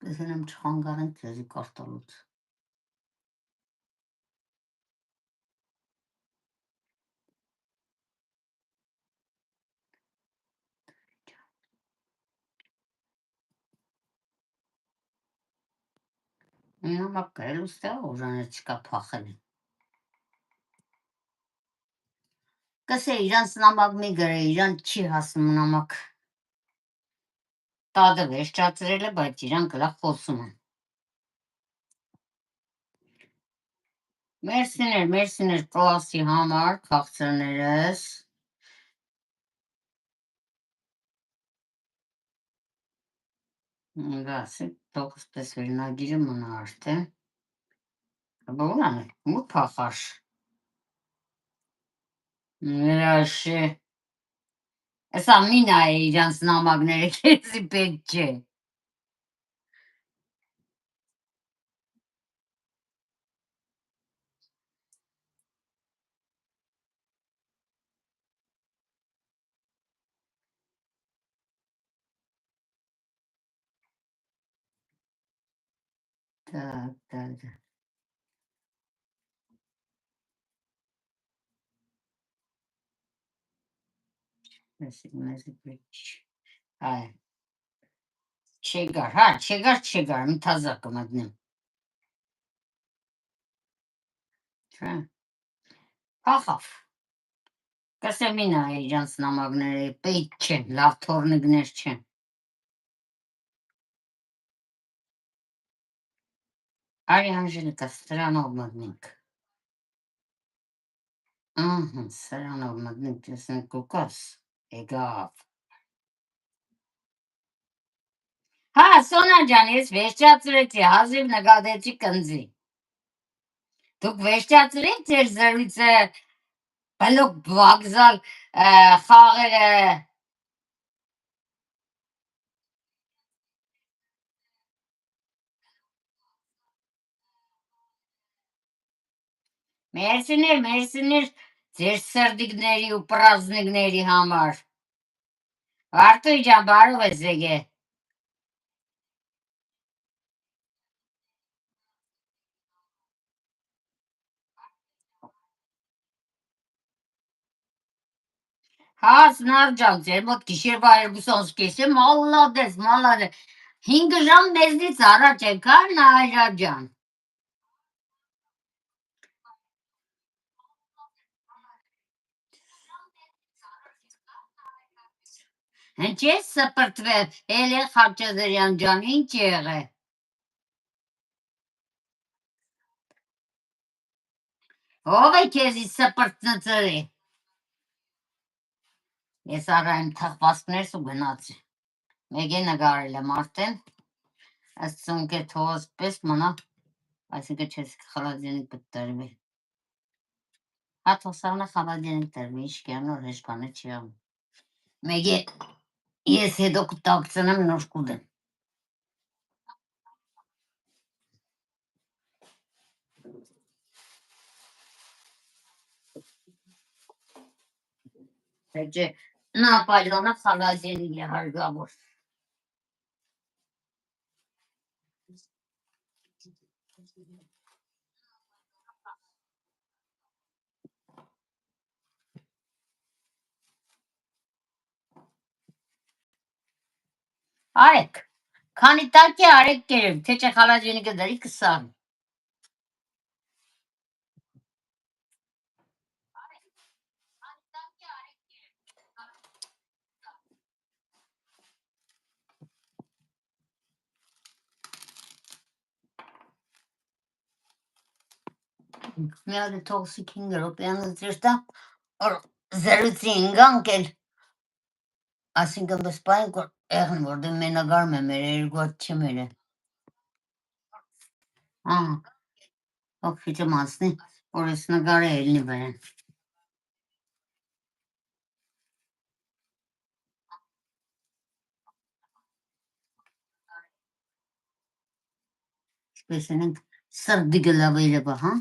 Տեսնեմ չխանգարեն ձեզի կարտալուց։ Նամակ գրելուց թե ուժանը չկա փախել։ Կսե իրանց նամակ մի գրե, իրան չի հասնում նամակ։ Տադը վերջացրել է, բայց իրան գլա խոսում են։ Մերսիներ կլասի համար, քաղցրներս։ Գասի, տոքս պես վերնագիրը մնա արդեն։ Բողան է, մուտ փախաշ։ Նրաշի։ Էսա մինա է իրանց նամակները կեզի պետ չէ։ Так. Մեզի պետ այ չեգար, մտազակը մտնեմ։ Չէ, պախավ։ Կսեմին է իրանց նամակները, պետ չեն, լավ թորնիգներ չեն։ Արի Անժելիկա, սրանով մտնենք։ Սրանով մտնենք, տեսնենք կուկաս, էգավ։ Հա, Սոնա ջան, ես վերջացրեցի, հազիվ նկատեցի կնձի։ Դուք վերջացրեք ձեր զրույցը, բլոկ վագզալ խաղերը։ Մերսիներ ձեր սրդիկների ու պրազնիկների համար։ Արտույ ջան, բարով ես եկե։ Հա, Սնար ջան, ձեր մոտ գիշերվա 2:30-ը մալադես։ 5 ժամ մեզնից առաջ եք, հա, Նայրա ջան։ Հենց ես սպրտվել, Էլի Խաչատրյան ջան, ինչ եղե։ Ով է քեզի սպրտնծրի։ Ես առայմ թխվածքներս ու գնացի։ Մեկ է նգարել եմ արդեն, ըստ ծունկե թողոս պես մնա, այսինքն չես խալադյենիկ պտտարվի։ Հա թոսավնա խալադյենիկ տրվի, ինչ կյանոր հեշ բանը չի ամ։ Մեկ է ես հետո կտակցնեմ նոր կուդեմ։ Հեջե նա պայլոնը խալադյենիկ է հարգավոր։ Արեք, քանի տակ է արեք կերեմ, թե չէ խալադյենիկը դրի կսան։ Մի հատ թողսի 5 րոպեանը ծերտա, զրուցի ինգանք էլ, այսինքն բսպային կոր էղն որդեմ մենագարմ է մեր երկու հատ չմեր է։ Հոգիճը մասնի, որ ես նգար է էլնի բերեն։ Շպեսեն ենք սրդի գլավերը բա, հա։